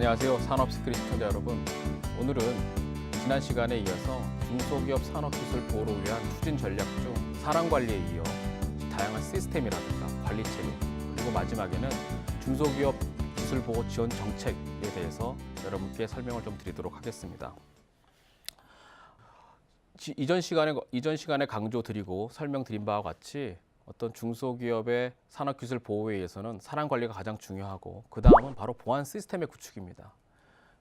안녕하세요. 산업스크린 시청자 여러분. 오늘은 지난 시간에 이어서 중소기업 산업기술 보호를 위한 추진 전략 중 사람 관리에 이어 다양한 시스템이라든가 관리 체계, 그리고 마지막에는 중소기업 기술 보호 지원 정책에 대해서 여러분께 설명을 좀 드리도록 하겠습니다. 이전 시간에 강조드리고 설명드린 바와 같이 어떤 중소기업의 산업기술 보호에 의해서는 사람 관리가 가장 중요하고, 그 다음은 바로 보안 시스템의 구축입니다.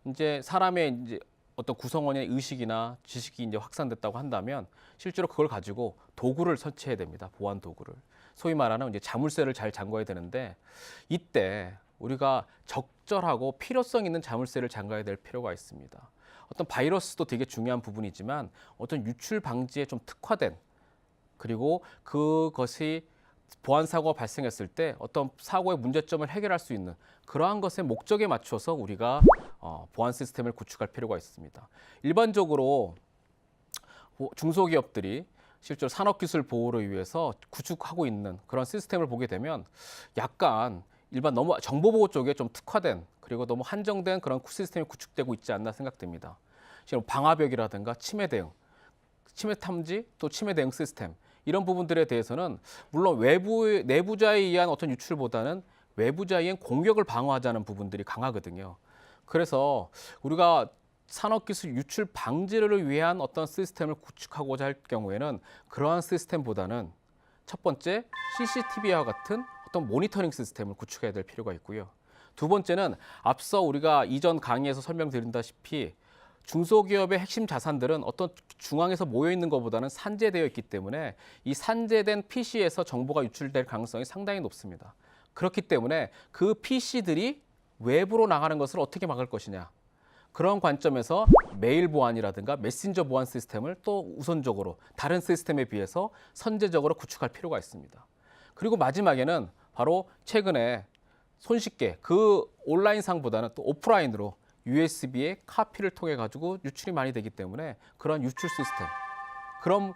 이제 사람의 어떤 구성원의 의식이나 지식이 이제 확산됐다고 한다면 실제로 그걸 가지고 도구를 설치해야 됩니다. 보안 도구를. 소위 말하는 이제 자물쇠를 잘 잠궈야 되는데, 이때 우리가 적절하고 필요성 있는 자물쇠를 잠가야 될 필요가 있습니다. 어떤 바이러스도 되게 중요한 부분이지만 어떤 유출 방지에 좀 특화된, 그리고 그것이 보안 사고가 발생했을 때 어떤 사고의 문제점을 해결할 수 있는 그러한 것의 목적에 맞춰서 우리가 보안 시스템을 구축할 필요가 있습니다. 일반적으로 중소기업들이 실제로 산업기술 보호를 위해서 구축하고 있는 그런 시스템을 보게 되면 약간 일반 너무 정보보호 쪽에 좀 특화된, 그리고 너무 한정된 그런 시스템이 구축되고 있지 않나 생각됩니다. 지금 방화벽이라든가 침해 대응, 침해 탐지, 또 침해 대응 시스템, 이런 부분들에 대해서는 물론 내부자에 의한 어떤 유출보다는 외부자에 의한 공격을 방어하자는 부분들이 강하거든요. 그래서 우리가 산업기술 유출 방지를 위한 어떤 시스템을 구축하고자 할 경우에는 그러한 시스템보다는 첫 번째, CCTV와 같은 어떤 모니터링 시스템을 구축해야 될 필요가 있고요. 두 번째는 앞서 우리가 이전 강의에서 설명드린다시피 중소기업의 핵심 자산들은 어떤 중앙에서 모여 있는 것보다는 산재되어 있기 때문에 이 산재된 PC에서 정보가 유출될 가능성이 상당히 높습니다. 그렇기 때문에 그 PC들이 외부로 나가는 것을 어떻게 막을 것이냐. 그런 관점에서 메일 보안이라든가 메신저 보안 시스템을 또 우선적으로 다른 시스템에 비해서 선제적으로 구축할 필요가 있습니다. 그리고 마지막에는 바로 최근에 손쉽게 그 온라인상보다는 또 오프라인으로 USB의 카피를 통해 가지고 유출이 많이 되기 때문에 그런 유출 시스템, 그런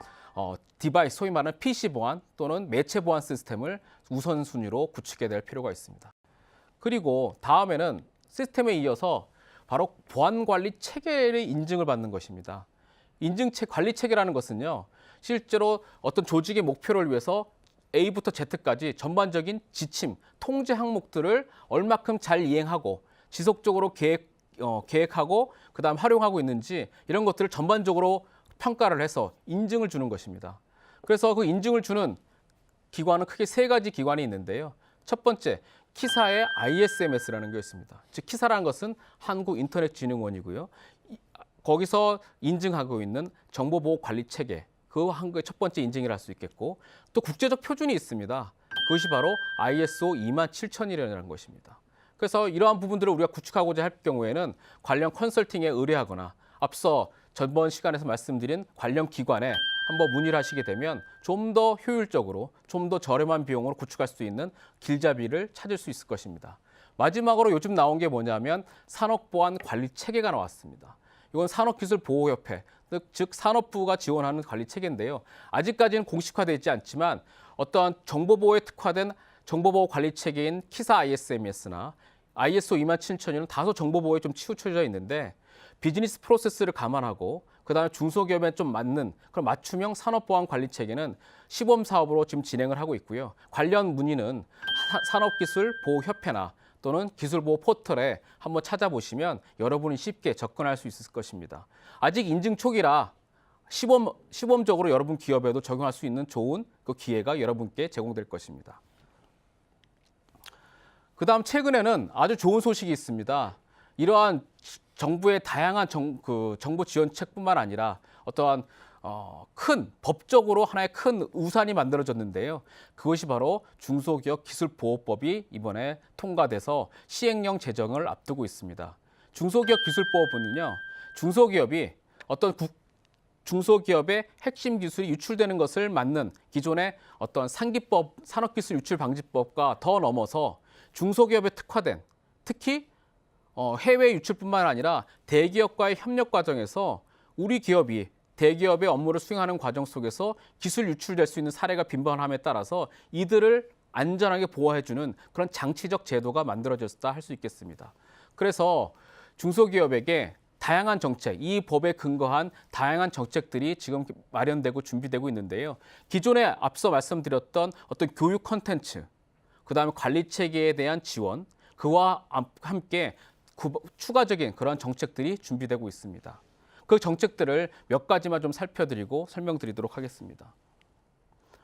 디바이스, 소위 말하는 PC 보안 또는 매체 보안 시스템을 우선순위로 구축해야 될 필요가 있습니다. 그리고 다음에는 시스템에 이어서 바로 보안 관리 체계의 인증을 받는 것입니다. 관리 체계라는 것은요, 실제로 어떤 조직의 목표를 위해서 A부터 Z까지 전반적인 지침, 통제 항목들을 얼마큼 잘 이행하고 지속적으로 계획하고 그다음 활용하고 있는지, 이런 것들을 전반적으로 평가를 해서 인증을 주는 것입니다. 그래서 그 인증을 주는 기관은 크게 세 가지 기관이 있는데요. 첫 번째, 키사의 ISMS라는 게 있습니다. 즉 키사라는 것은 한국인터넷진흥원이고요. 거기서 인증하고 있는 정보보호관리체계, 그 한국의 첫 번째 인증이라 할 수 있겠고, 또 국제적 표준이 있습니다. 그것이 바로 ISO 27001이라는 것입니다. 그래서 이러한 부분들을 우리가 구축하고자 할 경우에는 관련 컨설팅에 의뢰하거나 앞서 전번 시간에서 말씀드린 관련 기관에 한번 문의를 하시게 되면 좀 더 효율적으로, 좀 더 저렴한 비용으로 구축할 수 있는 길잡이를 찾을 수 있을 것입니다. 마지막으로 요즘 나온 게 뭐냐면 산업보안관리체계가 나왔습니다. 이건 산업기술보호협회, 즉 산업부가 지원하는 관리체계인데요. 아직까지는 공식화되어 있지 않지만 어떠한 정보보호에 특화된 정보보호관리체계인 키사 ISMS나 ISO 27001은 다소 정보보호에 좀 치우쳐져 있는데, 비즈니스 프로세스를 감안하고 그다음에 중소기업에 좀 맞는 그런 맞춤형 산업보안관리체계는 시범 사업으로 지금 진행을 하고 있고요. 관련 문의는 산업기술보호협회나 또는 기술보호 포털에 한번 찾아보시면 여러분이 쉽게 접근할 수 있을 것입니다. 아직 인증 초기라 시범적으로 여러분 기업에도 적용할 수 있는 좋은 그 기회가 여러분께 제공될 것입니다. 그다음 최근에는 아주 좋은 소식이 있습니다. 이러한 정부의 다양한 정보 지원책뿐만 아니라 어떠한 큰 법적으로 하나의 큰 우산이 만들어졌는데요. 그것이 바로 중소기업 기술보호법이 이번에 통과돼서 시행령 제정을 앞두고 있습니다. 중소기업 기술보호법은요, 중소기업이 어떤 중소기업의 핵심 기술이 유출되는 것을 막는 기존의 어떤 상기법, 산업기술 유출방지법과 더 넘어서 중소기업에 특화된, 특히 해외 유출뿐만 아니라 대기업과의 협력 과정에서 우리 기업이 대기업의 업무를 수행하는 과정 속에서 기술 유출될 수 있는 사례가 빈번함에 따라서 이들을 안전하게 보호해주는 그런 장치적 제도가 만들어졌다 할 수 있겠습니다. 그래서 중소기업에게 다양한 정책, 이 법에 근거한 다양한 정책들이 지금 마련되고 준비되고 있는데요. 기존에 앞서 말씀드렸던 어떤 교육 콘텐츠, 그다음에 관리 체계에 대한 지원, 그와 함께 추가적인 그런 정책들이 준비되고 있습니다. 그 정책들을 몇 가지만 좀 살펴드리고 설명드리도록 하겠습니다.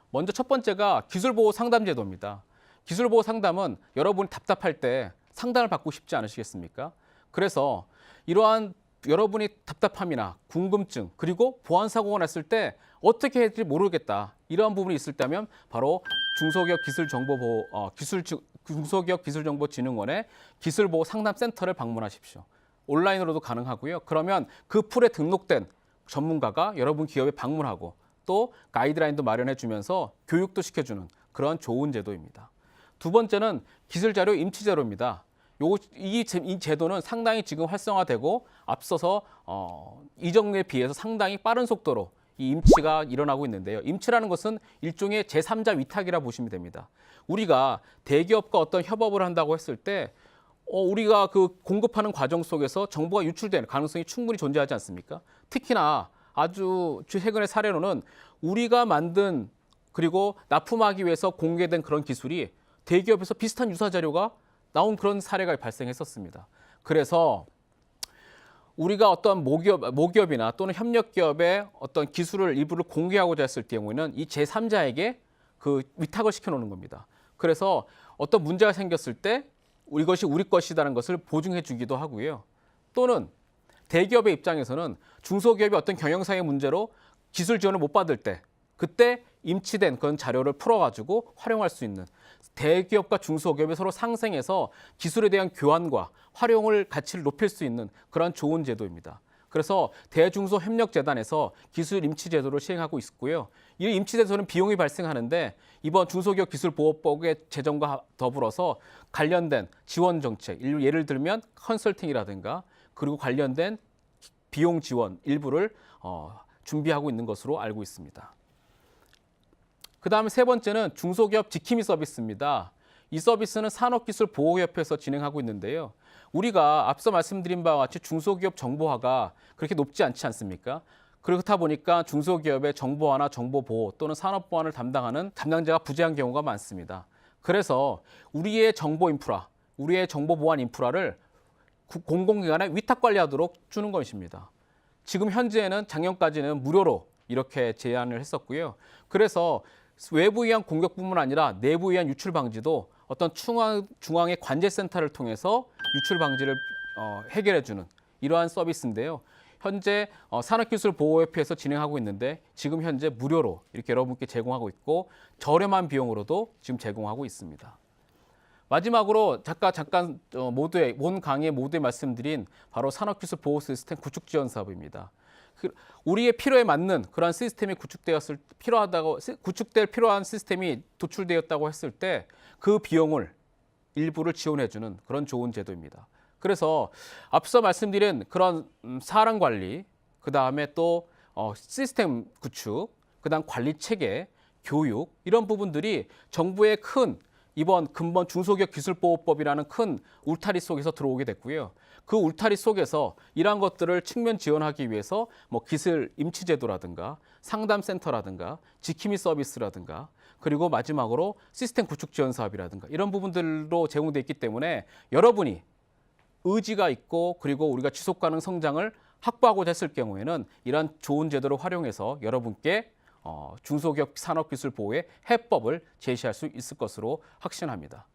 먼저 첫 번째가 기술보호 상담제도입니다. 기술보호 상담은 여러분이 답답할 때 상담을 받고 싶지 않으시겠습니까? 그래서 이러한 여러분이 답답함이나 궁금증 그리고 보안 사고가 났을 때 어떻게 해야 될지 모르겠다. 이러한 부분이 있을 때면 바로 중소기업기술정보진흥원의 기술보호 상담센터를 방문하십시오. 온라인으로도 가능하고요. 그러면 그 풀에 등록된 전문가가 여러분 기업에 방문하고 또 가이드라인도 마련해 주면서 교육도 시켜주는 그런 좋은 제도입니다. 두 번째는 기술자료 임치제도입니다. 이 제도는 상당히 지금 활성화되고 앞서서 이전에 비해서 상당히 빠른 속도로 이 임치가 일어나고 있는데요. 임치라는 것은 일종의 제3자 위탁이라 보시면 됩니다. 우리가 대기업과 어떤 협업을 한다고 했을 때 우리가 그 공급하는 과정 속에서 정보가 유출되는 가능성이 충분히 존재하지 않습니까? 특히나 아주 최근의 사례로는 우리가 만든 그리고 납품하기 위해서 공개된 그런 기술이 대기업에서 비슷한 유사 자료가 나온 그런 사례가 발생했었습니다. 그래서 우리가 어떤 모기업이나 또는 협력기업의 어떤 기술을 일부를 공개하고자 했을 경우에는 이 제3자에게 그 위탁을 시켜놓는 겁니다. 그래서 어떤 문제가 생겼을 때 이것이 우리 것이라는 것을 보증해 주기도 하고요. 또는 대기업의 입장에서는 중소기업이 어떤 경영상의 문제로 기술 지원을 못 받을 때 그때 임치된 그런 자료를 풀어가지고 활용할 수 있는 대기업과 중소기업이 서로 상생해서 기술에 대한 교환과 활용을 가치를 높일 수 있는 그런 좋은 제도입니다. 그래서 대중소협력재단에서 기술 임치제도를 시행하고 있고요. 이 임치제도는 비용이 발생하는데 이번 중소기업기술보호법의 제정과 더불어서 관련된 지원 정책, 예를 들면 컨설팅이라든가 그리고 관련된 비용 지원 일부를 준비하고 있는 것으로 알고 있습니다. 그다음에 세 번째는 중소기업 지킴이 서비스입니다. 이 서비스는 산업기술보호협회에서 진행하고 있는데요. 우리가 앞서 말씀드린 바와 같이 중소기업 정보화가 그렇게 높지 않지 않습니까? 그렇다 보니까 중소기업의 정보화나 정보보호 또는 산업보안을 담당하는 담당자가 부재한 경우가 많습니다. 그래서 우리의 정보 인프라, 우리의 정보보안 인프라를 공공기관에 위탁관리하도록 주는 것입니다. 지금 현재는 작년까지는 무료로 이렇게 제안을 했었고요. 그래서 외부에 의한 공격뿐만 아니라 내부에 의한 유출 방지도 어떤 중앙의 관제센터를 통해서 유출 방지를 해결해주는 이러한 서비스인데요. 현재 산업기술보호협회에서 진행하고 있는데 지금 현재 무료로 이렇게 여러분께 제공하고 있고 저렴한 비용으로도 지금 제공하고 있습니다. 마지막으로 잠깐 본 강의 모두에 말씀드린 바로 산업기술보호 시스템 구축 지원 사업입니다. 우리의 필요에 맞는 그러한 시스템이 구축될 필요한 시스템이 도출되었다고 했을 때 그 비용을 일부를 지원해주는 그런 좋은 제도입니다. 그래서 앞서 말씀드린 그런 사람 관리, 그 다음에 또 시스템 구축, 그다음 관리 체계, 교육 이런 부분들이 정부의 이번 근본 중소기업 기술보호법이라는 큰 울타리 속에서 들어오게 됐고요. 그 울타리 속에서 이러한 것들을 측면 지원하기 위해서 기술 임치제도라든가 상담센터라든가 지킴이 서비스라든가 그리고 마지막으로 시스템 구축 지원 사업이라든가 이런 부분들로 제공되어 있기 때문에 여러분이 의지가 있고 그리고 우리가 지속 가능 성장을 확보하고자 했을 경우에는 이러한 좋은 제도를 활용해서 여러분께 중소기업 산업기술 보호의 해법을 제시할 수 있을 것으로 확신합니다.